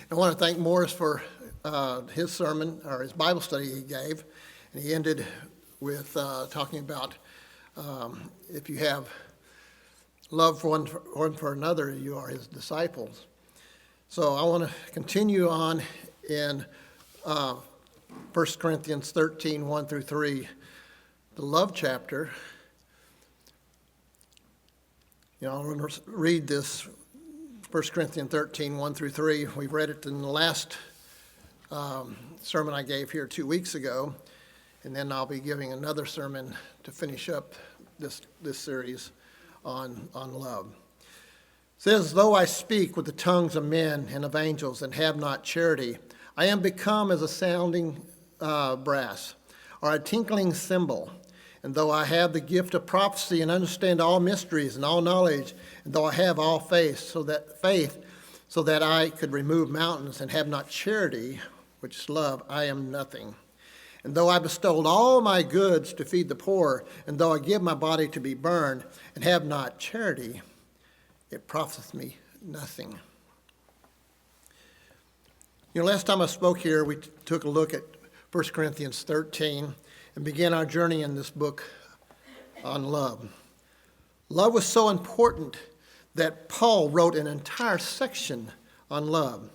I want to thank Morris for his sermon, or his Bible study he gave. And he ended with talking about if you have love for one for another, you are his disciples. So I want to continue on in 1 Corinthians 13, 1 through 3, the love chapter. You know, I'm going to read this 1 Corinthians 13, 1 through 3. We've read it in the last sermon I gave here 2 weeks ago, and then I'll be giving another sermon to finish up this series on love. It says, "Though I speak with the tongues of men and of angels and have not charity, I am become as a sounding brass or a tinkling cymbal. And though I have the gift of prophecy and understand all mysteries and all knowledge, and though I have all faith, so that I could remove mountains and have not charity, which is love, I am nothing. And though I bestowed all my goods to feed the poor, and though I give my body to be burned and have not charity, it profiteth me nothing." You know, last time I spoke here, we took a look at 1 Corinthians 13 and began our journey in this book on love. Love was so important that Paul wrote an entire section on love.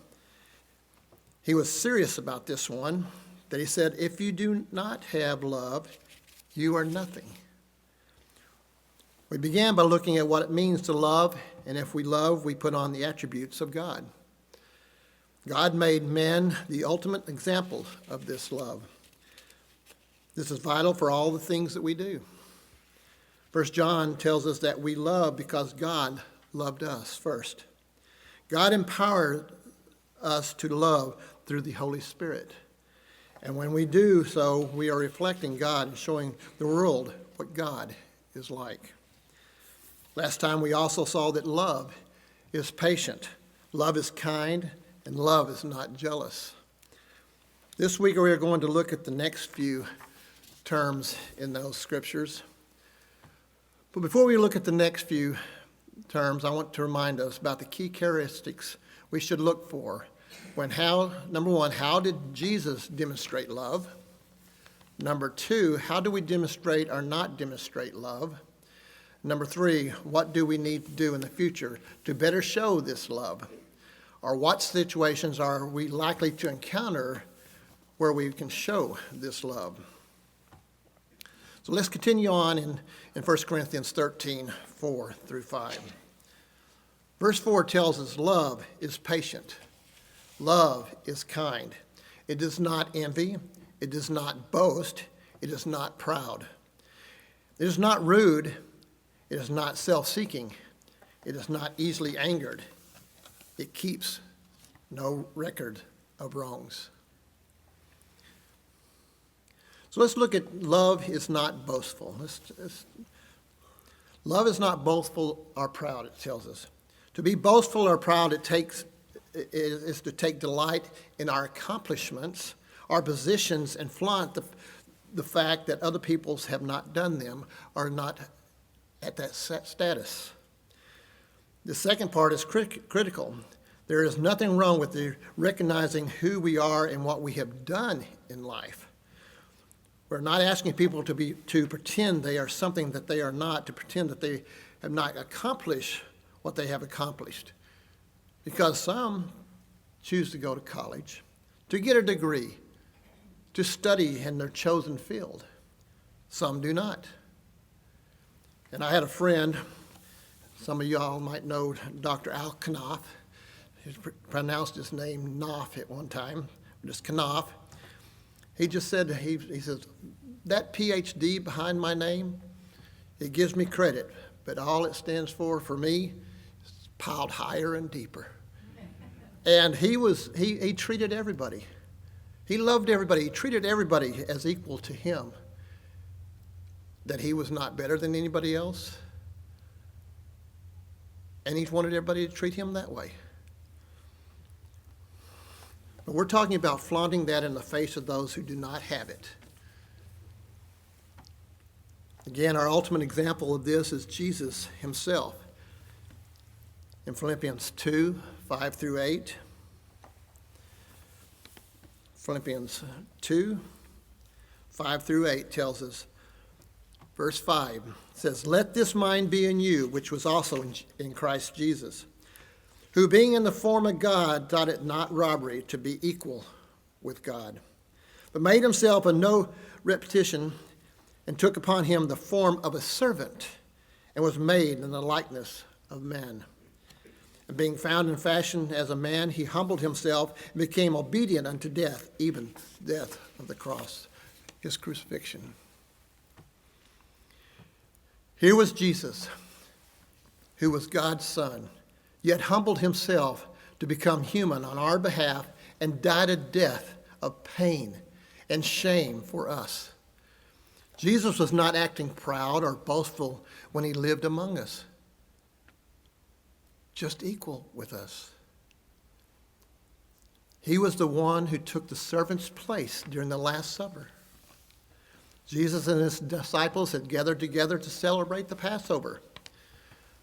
He was serious about this one, that he said, if you do not have love, you are nothing. We began by looking at what it means to love, and if we love, we put on the attributes of God. God made men the ultimate example of this love. This is vital for all the things that we do. 1 John tells us that we love because God loved us first. God empowered us to love through the Holy Spirit. And when we do so, we are reflecting God and showing the world what God is like. Last time we also saw that love is patient, love is kind, and love is not jealous. This week we are going to look at the next few terms in those scriptures. But before we look at the next few terms, I want to remind us about the key characteristics we should look for number one, how did Jesus demonstrate love? Number two, how do we demonstrate or not demonstrate love? Number three, what do we need to do in the future to better show this love? Or what situations are we likely to encounter where we can show this love? So let's continue on in 1 Corinthians 13, 4 through 5. Verse 4 tells us love is patient. Love is kind. It does not envy. It does not boast. It is not proud. It is not rude. It is not self-seeking. It is not easily angered. It keeps no record of wrongs. So let's look at love is not boastful. Love is not boastful or proud, it tells us. To be boastful or proud, is to take delight in our accomplishments, our positions, and flaunt the fact that other peoples have not done them or not at that status. The second part is critical. There is nothing wrong with recognizing who we are and what we have done in life. We're not asking people to pretend they are something that they are not, to pretend that they have not accomplished what they have accomplished. Because some choose to go to college, to get a degree, to study in their chosen field. Some do not. And I had a friend, some of y'all might know Dr. Al Knopf. He pronounced his name Knopf at one time, just Knopf. He just said, he says, that PhD behind my name, it gives me credit, but all it stands for me, is piled higher and deeper. And he treated everybody. He loved everybody. He treated everybody as equal to him. That he was not better than anybody else. And he wanted everybody to treat him that way. But we're talking about flaunting that in the face of those who do not have it. Again, our ultimate example of this is Jesus himself. In Philippians 2, 5 through 8, Philippians 2, 5 through 8 tells us, verse 5 says, "Let this mind be in you, which was also in Christ Jesus, who being in the form of God thought it not robbery to be equal with God, but made himself of no repetition, and took upon him the form of a servant, and was made in the likeness of men. And being found in fashion as a man, he humbled himself and became obedient unto death, even death of the cross," his crucifixion. Here was Jesus, who was God's Son, yet humbled himself to become human on our behalf and died a death of pain and shame for us. Jesus was not acting proud or boastful when he lived among us, just equal with us. He was the one who took the servant's place during the Last Supper. Jesus and his disciples had gathered together to celebrate the Passover.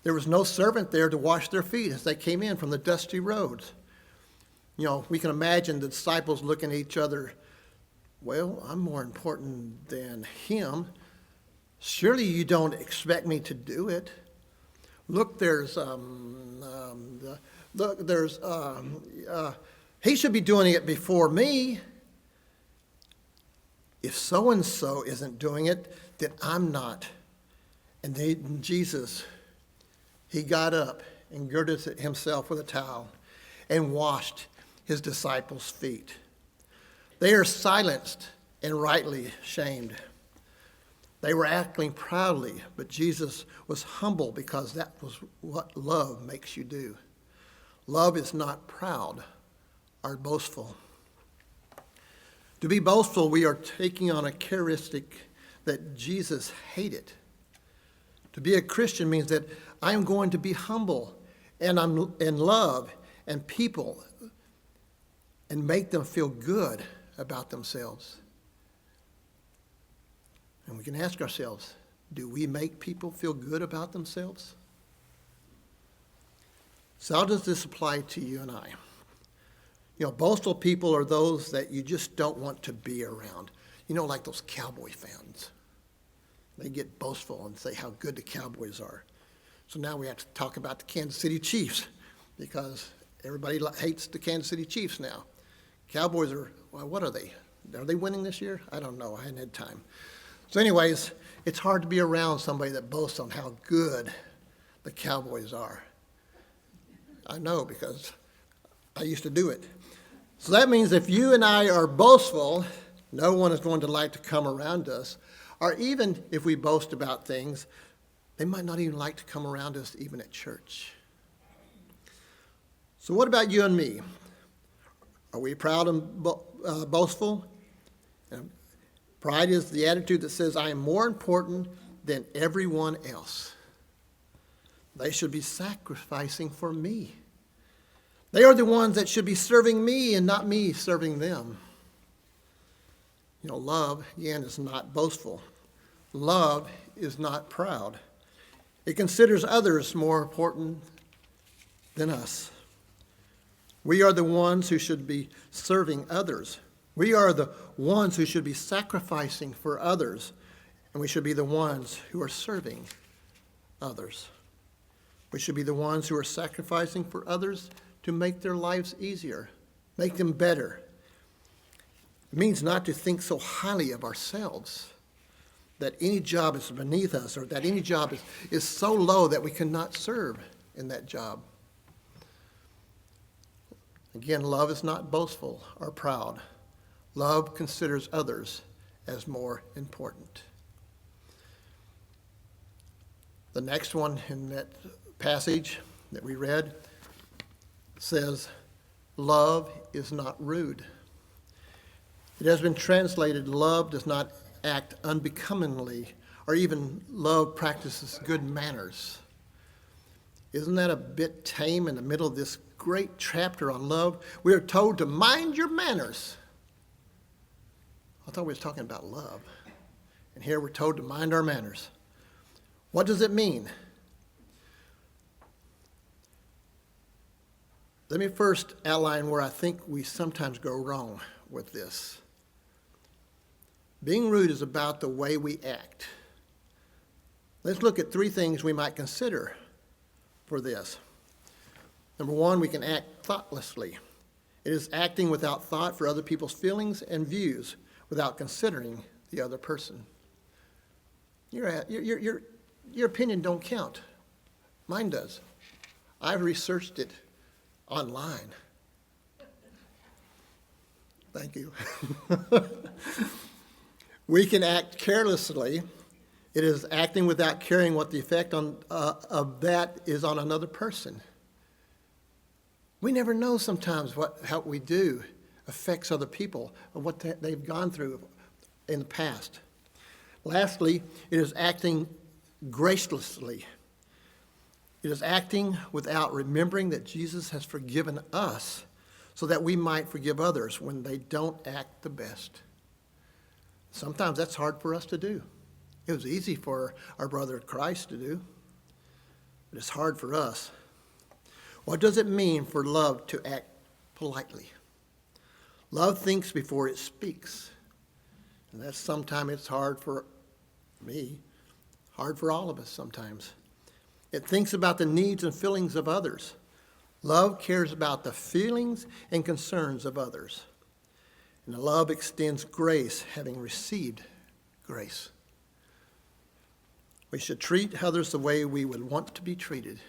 There was no servant there to wash their feet as they came in from the dusty roads. You know, we can imagine the disciples looking at each other, "Well, I'm more important than him. Surely you don't expect me to do it. Look, he should be doing it before me. If so-and-so isn't doing it, then I'm not." And Jesus, he got up and girded himself with a towel and washed his disciples' feet. They are silenced and rightly shamed. They were acting proudly, but Jesus was humble because that was what love makes you do. Love is not proud or boastful. To be boastful, we are taking on a characteristic that Jesus hated. To be a Christian means that I'm going to be humble and I'm in love and people and make them feel good about themselves. And we can ask ourselves, do we make people feel good about themselves? So how does this apply to you and I? You know, boastful people are those that you just don't want to be around. You know, like those Cowboy fans. They get boastful and say how good the Cowboys are. So now we have to talk about the Kansas City Chiefs because everybody hates the Kansas City Chiefs now. Cowboys are, well, what are they? Are they winning this year? I don't know. I hadn't had time. So anyways, it's hard to be around somebody that boasts on how good the Cowboys are. I know because I used to do it. So that means if you and I are boastful, no one is going to like to come around us. Or even if we boast about things, they might not even like to come around us even at church. So what about you and me? Are we proud and boastful? Pride is the attitude that says, I am more important than everyone else. They should be sacrificing for me. They are the ones that should be serving me and not me serving them. You know, love, again, is not boastful. Love is not proud. It considers others more important than us. We are the ones who should be serving others. We are the ones who should be sacrificing for others, and we should be the ones who are serving others. We should be the ones who are sacrificing for others to make their lives easier, make them better. It means not to think so highly of ourselves that any job is beneath us or that any job is so low that we cannot serve in that job. Again, love is not boastful or proud. Love considers others as more important. The next one in that passage that we read says, love is not rude. It has been translated, love does not act unbecomingly, or even love practices good manners. Isn't that a bit tame in the middle of this great chapter on love? We are told to mind your manners. I thought we were talking about love. And here we're told to mind our manners. What does it mean? Let me first outline where I think we sometimes go wrong with this. Being rude is about the way we act. Let's look at 3 things we might consider for this. Number 1, we can act thoughtlessly. It is acting without thought for other people's feelings and views without considering the other person. Your opinion don't count. Mine does. I've researched it online. Thank you. We can act carelessly. It is acting without caring what the effect of that is on another person. We never know sometimes how we do affects other people or what they've gone through in the past. Lastly, it is acting gracelessly. It is acting without remembering that Jesus has forgiven us so that we might forgive others when they don't act the best. Sometimes that's hard for us to do. It was easy for our brother Christ to do, but it's hard for us. What does it mean for love to act politely? Love thinks before it speaks. And that's sometimes it's hard for me, hard for all of us sometimes. It thinks about the needs and feelings of others. Love cares about the feelings and concerns of others. And love extends grace, having received grace. We should treat others the way we would want to be treated.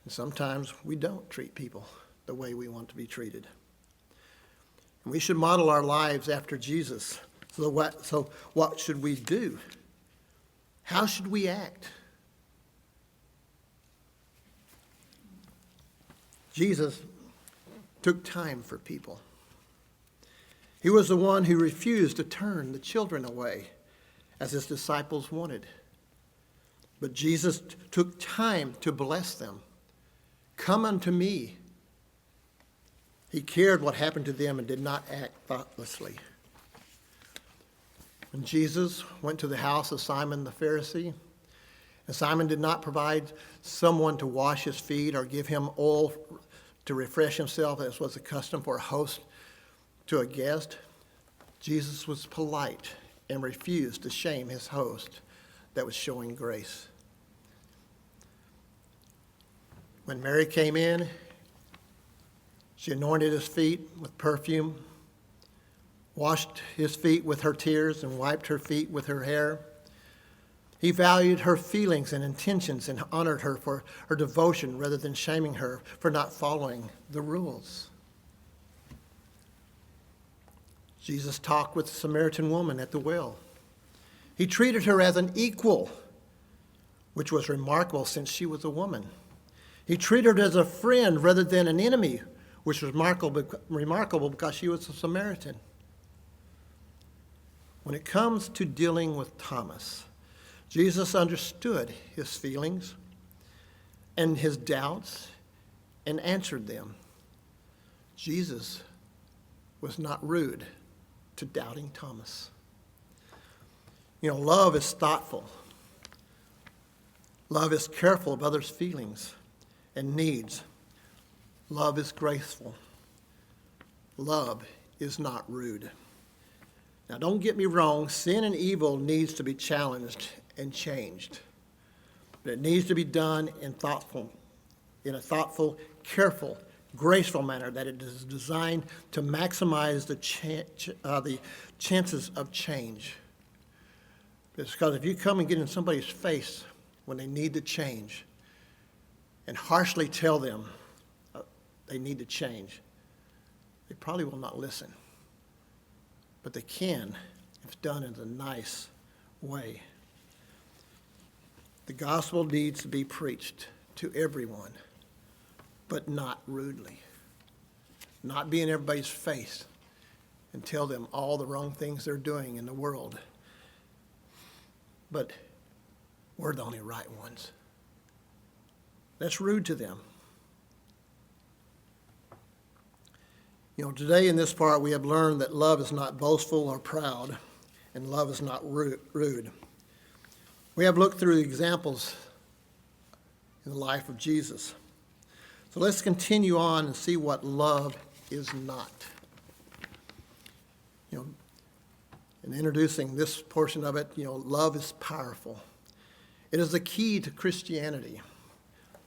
And sometimes we don't treat people the way we want to be treated. And we should model our lives after Jesus. So what should we do? How should we act? Jesus took time for people. He was the one who refused to turn the children away as his disciples wanted. But Jesus took time to bless them. Come unto me. He cared what happened to them and did not act thoughtlessly. When Jesus went to the house of Simon the Pharisee, and Simon did not provide someone to wash his feet or give him oil to refresh himself, as was the custom for a host to a guest, Jesus was polite and refused to shame his host that was showing grace. When Mary came in, she anointed his feet with perfume, washed his feet with her tears, and wiped her feet with her hair. He valued her feelings and intentions and honored her for her devotion rather than shaming her for not following the rules. Jesus talked with the Samaritan woman at the well. He treated her as an equal, which was remarkable since she was a woman. He treated her as a friend rather than an enemy, which was remarkable because she was a Samaritan. When it comes to dealing with Thomas, Jesus understood his feelings and his doubts and answered them. Jesus was not rude to doubting Thomas. Love is thoughtful. Love is careful of others' feelings and needs. Love is graceful. Love is not rude. Now, don't get me wrong, sin and evil needs to be challenged and changed. But it needs to be done in a thoughtful, careful, graceful manner that it is designed to maximize the chances of change. Because if you come and get in somebody's face when they need to change and harshly tell them they need to change, they probably will not listen. But they can if it's done in a nice way. The gospel needs to be preached to everyone, but not rudely. Not be in everybody's face and tell them all the wrong things they're doing in the world. But we're the only right ones. That's rude to them. Today in this part we have learned that love is not boastful or proud, and love is not rude. We have looked through the examples in the life of Jesus. So let's continue on and see what love is not. In introducing this portion of it, love is powerful. It is the key to Christianity.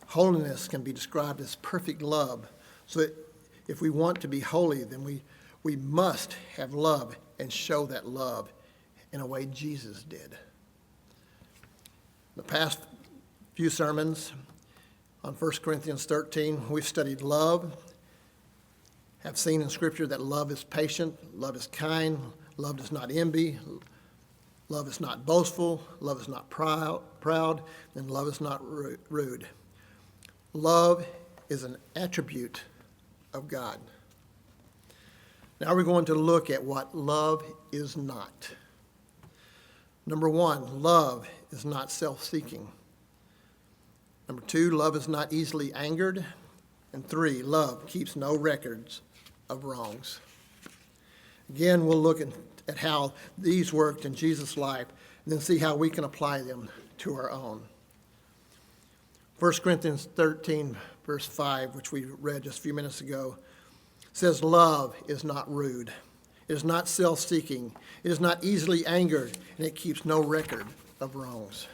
Holiness can be described as perfect love. So that if we want to be holy, then we must have love and show that love in a way Jesus did. The past few sermons on 1 Corinthians 13, we've studied love, have seen in Scripture that love is patient, love is kind, love does not envy, love is not boastful, love is not proud, and love is not rude. Love is an attribute of God. Now we're going to look at what love is not. Number one, love is not self-seeking. Number two, love is not easily angered. And three, love keeps no records of wrongs. Again, we'll look at how these worked in Jesus' life and then see how we can apply them to our own. 1 Corinthians 13, verse 5, which we read just a few minutes ago, says, love is not rude. It is not self-seeking. It is not easily angered, and it keeps no record of wrongs.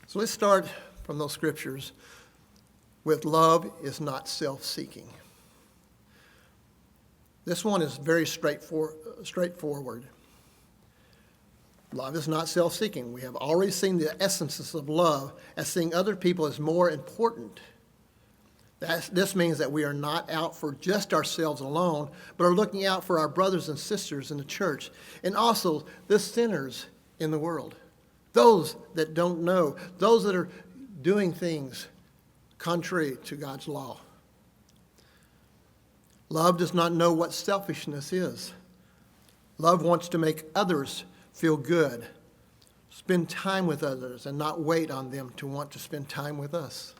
So let's start from those scriptures with love is not self-seeking. This one is very straightforward. Love is not self-seeking. We have already seen the essences of love as seeing other people as more important. This means that we are not out for just ourselves alone, but are looking out for our brothers and sisters in the church, and also the sinners in the world, those that don't know, those that are doing things contrary to God's law. Love does not know what selfishness is. Love wants to make others feel good, spend time with others, and not wait on them to want to spend time with us.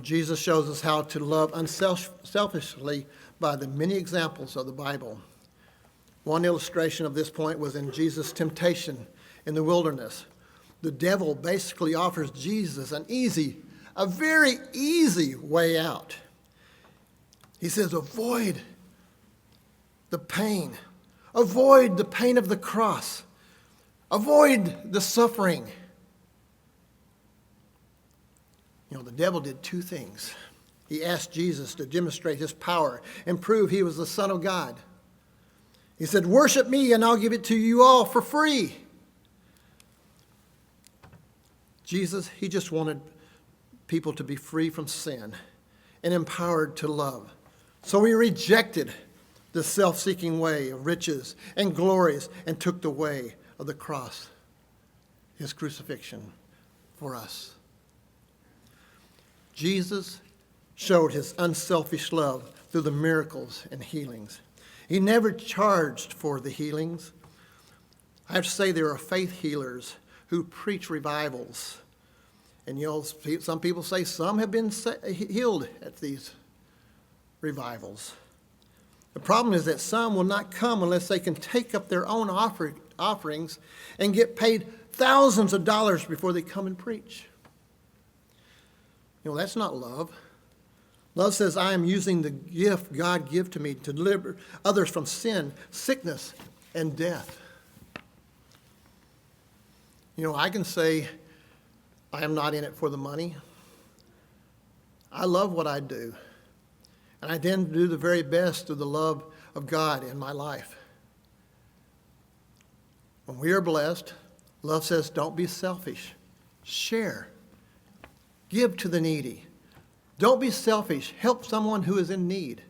Jesus shows us how to love unselfishly by the many examples of the Bible. One illustration of this point was in Jesus' temptation in the wilderness. The devil basically offers Jesus a very easy way out. He says, avoid the pain. Avoid the pain of the cross. Avoid the suffering. The devil did two things. He asked Jesus to demonstrate his power and prove he was the Son of God. He said, worship me and I'll give it to you all for free. Jesus, he just wanted people to be free from sin and empowered to love. So he rejected the self-seeking way of riches and glories and took the way of the cross, his crucifixion for us. Jesus showed his unselfish love through the miracles and healings. He never charged for the healings. I have to say there are faith healers who preach revivals. And some people say some have been healed at these revivals. The problem is that some will not come unless they can take up their own offerings and get paid thousands of dollars before they come and preach. That's not love. Love says, I am using the gift God gave to me to deliver others from sin, sickness, and death. I can say, I am not in it for the money. I love what I do. And I then do the very best through the love of God in my life. When we are blessed, love says, don't be selfish. Share. Give to the needy. Don't be selfish. Help someone who is in need.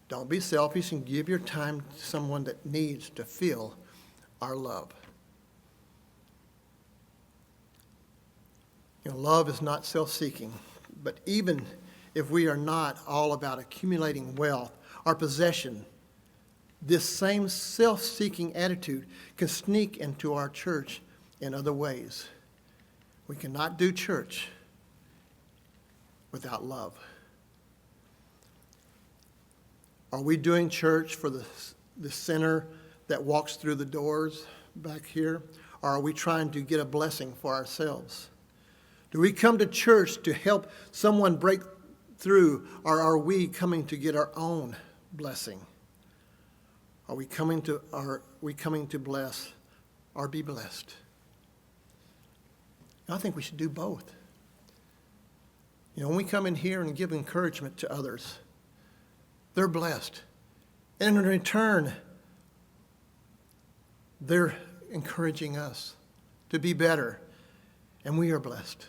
Don't be selfish and give your time to someone that needs to feel our love. Love is not self-seeking, but even if we are not all about accumulating wealth or possession, this same self-seeking attitude can sneak into our church in other ways. We cannot do church without love. Are we doing church for the sinner that walks through the doors back here? Or are we trying to get a blessing for ourselves? Do we come to church to help someone break through, or are we coming to get our own blessing? Are we coming to bless or be blessed? I think we should do both. When we come in here and give encouragement to others, they're blessed. And in return, they're encouraging us to be better, and we are blessed.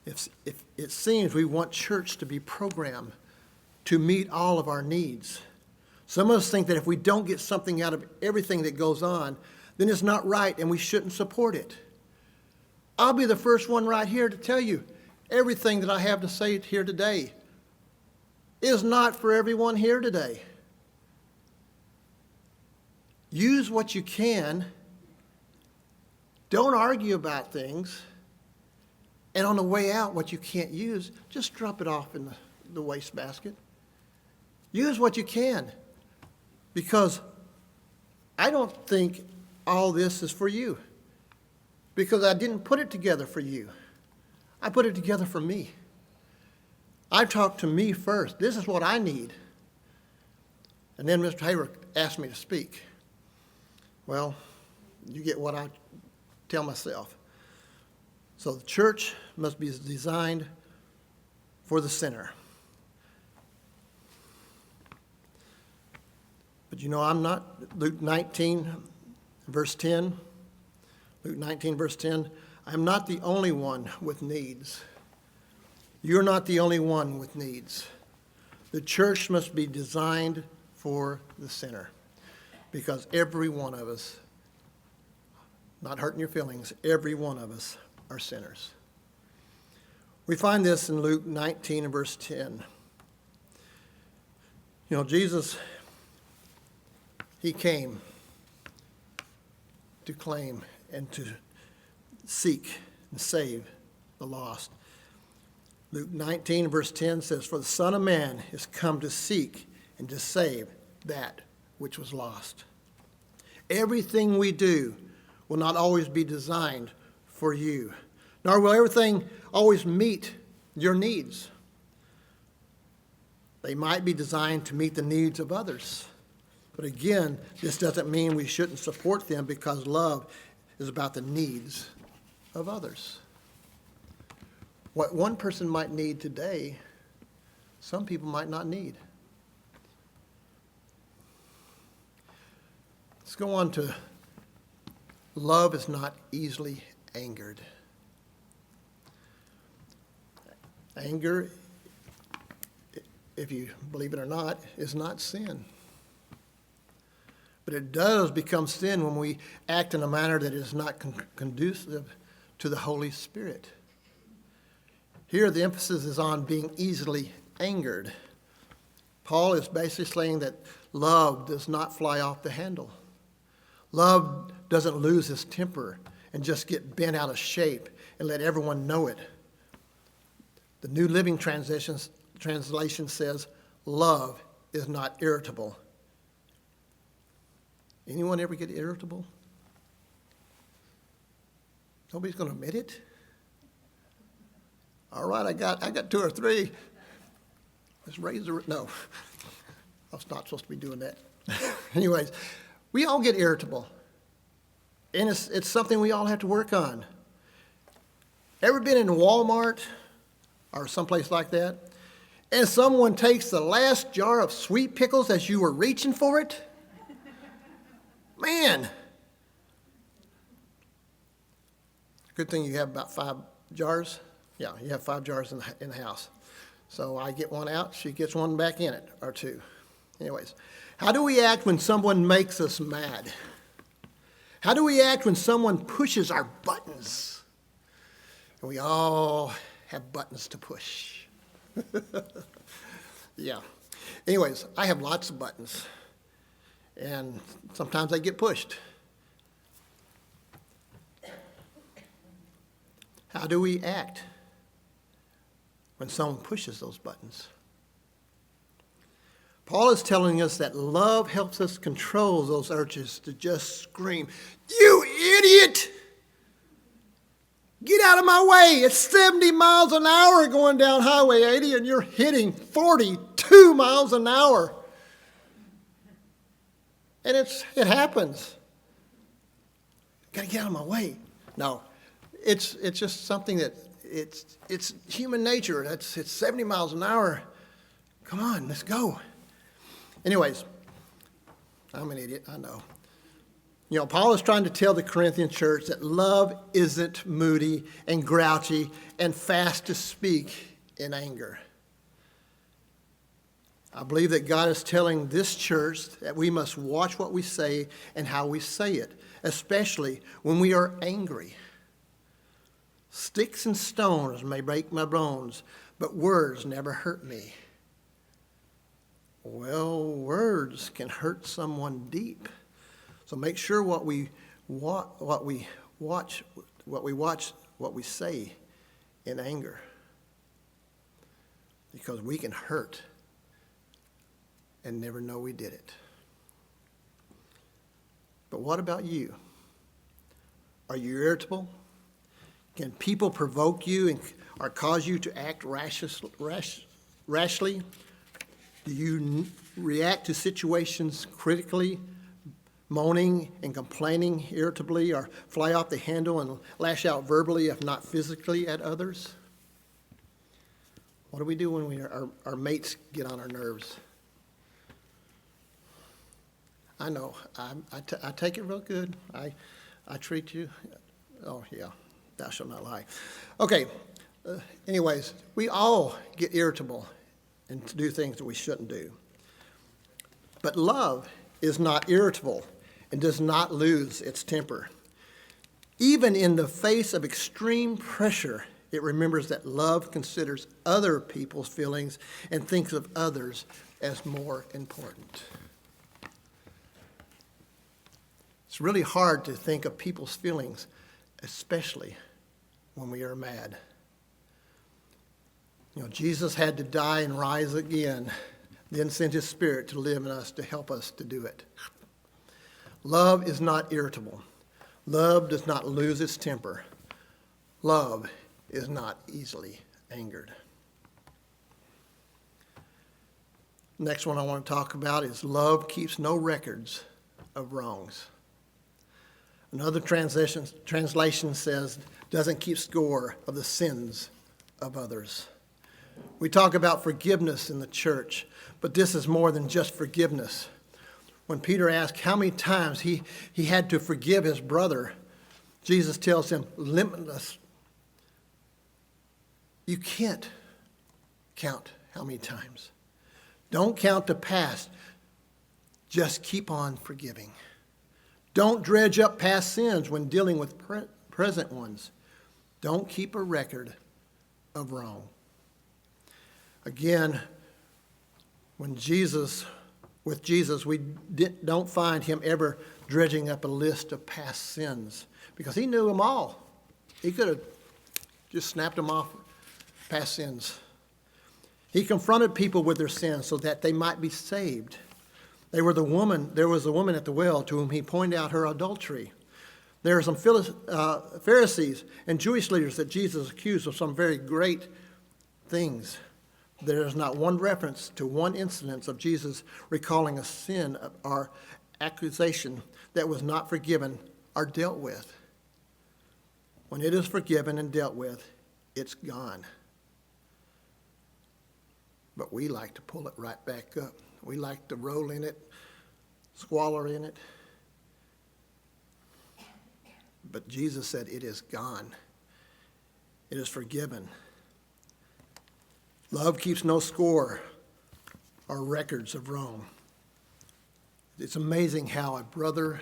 If it seems we want church to be programmed to meet all of our needs. Some of us think that if we don't get something out of everything that goes on, then it's not right and we shouldn't support it. I'll be the first one right here to tell you everything that I have to say here today is not for everyone here today. Use what you can. Don't argue about things. And on the way out, what you can't use, just drop it off in the wastebasket. Use what you can. Because I don't think all this is for you. Because I didn't put it together for you. I put it together for me. I talked to me first. This is what I need. And then Mr. Hayward asked me to speak. Well, you get what I tell myself. So the church must be designed for the sinner. But I'm not, Luke 19, verse 10. Luke 19, verse 10, I'm not the only one with needs. You're not the only one with needs. The church must be designed for the sinner. Because every one of us, not hurting your feelings, every one of us are sinners. We find this in Luke 19 and verse 10. Jesus, he came to claim and to seek and save the lost. Luke 19 verse 10 says, for the Son of Man is come to seek and to save that which was lost. Everything we do will not always be designed for you, nor will everything always meet your needs. They might be designed to meet the needs of others. But again, this doesn't mean we shouldn't support them because love is about the needs of others. What one person might need today, some people might not need. Let's go on to love is not easily angered. Anger, if you believe it or not, is not sin. But it does become sin when we act in a manner that is not conducive to the Holy Spirit. Here the emphasis is on being easily angered. Paul is basically saying that love does not fly off the handle. Love doesn't lose its temper and just get bent out of shape and let everyone know it. The New Living Translation says, love is not irritable. Anyone ever get irritable? Nobody's going to admit it? All right, I got two or three. Let's raise the... No, I was not supposed to be doing that. Anyways, we all get irritable. And it's something we all have to work on. Ever been in Walmart or someplace like that, and someone takes the last jar of sweet pickles as you were reaching for it? Man! Good thing you have about 5 jars. Yeah, you have 5 jars in the house. So I get one out, she gets one back in it, or 2. Anyways, how do we act when someone makes us mad? How do we act when someone pushes our buttons? And we all have buttons to push. Yeah. Anyways, I have lots of buttons. And sometimes they get pushed. How do we act when someone pushes those buttons? Paul is telling us that love helps us control those urges to just scream, "You idiot! Get out of my way. It's 70 miles an hour going down Highway 80 and you're hitting 42 miles an hour. And it happens. Got to get out of my way. No, it's just something that it's human nature. It's 70 miles an hour. Come on, let's go. Anyways, I'm an idiot, I know. You know, Paul is trying to tell the Corinthian church that love isn't moody and grouchy and fast to speak in anger. I believe that God is telling this church that we must watch what we say and how we say it, especially when we are angry. Sticks and stones may break my bones, but words never hurt me. Well, words can hurt someone deep. So make sure what we say in anger, because we can hurt and never know we did it. But what about you? Are you irritable? Can people provoke you or cause you to act rashly? Do you react to situations critically, moaning and complaining irritably, or fly off the handle and lash out verbally, if not physically, at others? What do we do when our mates get on our nerves? I know, I take it real good. I treat you, oh yeah, thou shalt not lie. Okay, anyways, we all get irritable and to do things that we shouldn't do. But love is not irritable and does not lose its temper. Even in the face of extreme pressure, it remembers that love considers other people's feelings and thinks of others as more important. It's really hard to think of people's feelings, especially when we are mad. You know, Jesus had to die and rise again, then sent his Spirit to live in us to help us to do it. Love is not irritable. Love does not lose its temper. Love is not easily angered. Next one I want to talk about is love keeps no records of wrongs. Another translation says, doesn't keep score of the sins of others. We talk about forgiveness in the church, but this is more than just forgiveness. When Peter asked how many times he had to forgive his brother, Jesus tells him, limitless. You can't count how many times. Don't count the past. Just keep on forgiving. Don't dredge up past sins when dealing with present ones. Don't keep a record of wrong. Again, with Jesus, we don't find him ever dredging up a list of past sins because he knew them all. He could have just snapped them off, past sins. He confronted people with their sins so that they might be saved. There was a woman at the well to whom he pointed out her adultery. There are some Pharisees and Jewish leaders that Jesus accused of some very great things. There is not one reference to one incident of Jesus recalling a sin or accusation that was not forgiven or dealt with. When it is forgiven and dealt with, it's gone. But we like to pull it right back up. We like to roll in it, squalor in it. But Jesus said it is gone. It is forgiven. Love keeps no score or records of wrong. It's amazing how a brother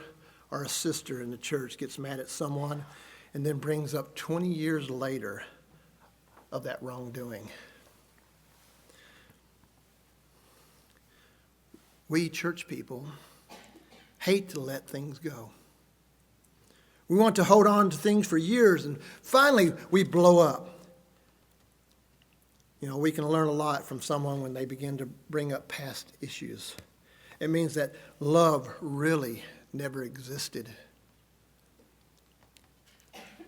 or a sister in the church gets mad at someone and then brings up 20 years later of that wrongdoing. We church people hate to let things go. We want to hold on to things for years, and finally we blow up. You know, we can learn a lot from someone when they begin to bring up past issues. It means that love really never existed.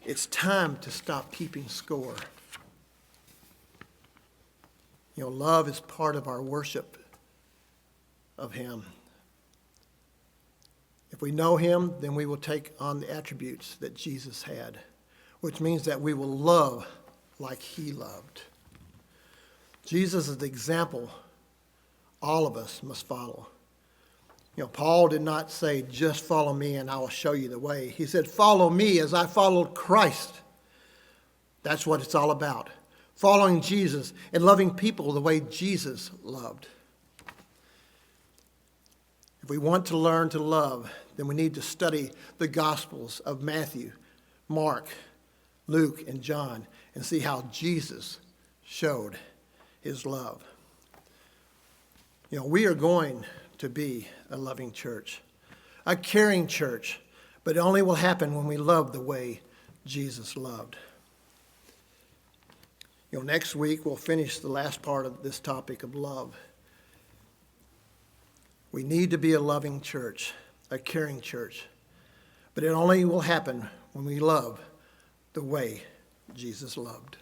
It's time to stop keeping score. Love is part of our worship of him. If we know him, then we will take on the attributes that Jesus had, which means that we will love like he loved. Jesus is the example all of us must follow. Paul did not say, just follow me and I will show you the way. He said, follow me as I followed Christ. That's what it's all about. Following Jesus and loving people the way Jesus loved. If we want to learn to love, then we need to study the Gospels of Matthew, Mark, Luke, and John and see how Jesus showed his love. We are going to be a loving church, a caring church, but it only will happen when we love the way Jesus loved. Next week we'll finish the last part of this topic of love. We need to be a loving church, a caring church, but it only will happen when we love the way Jesus loved.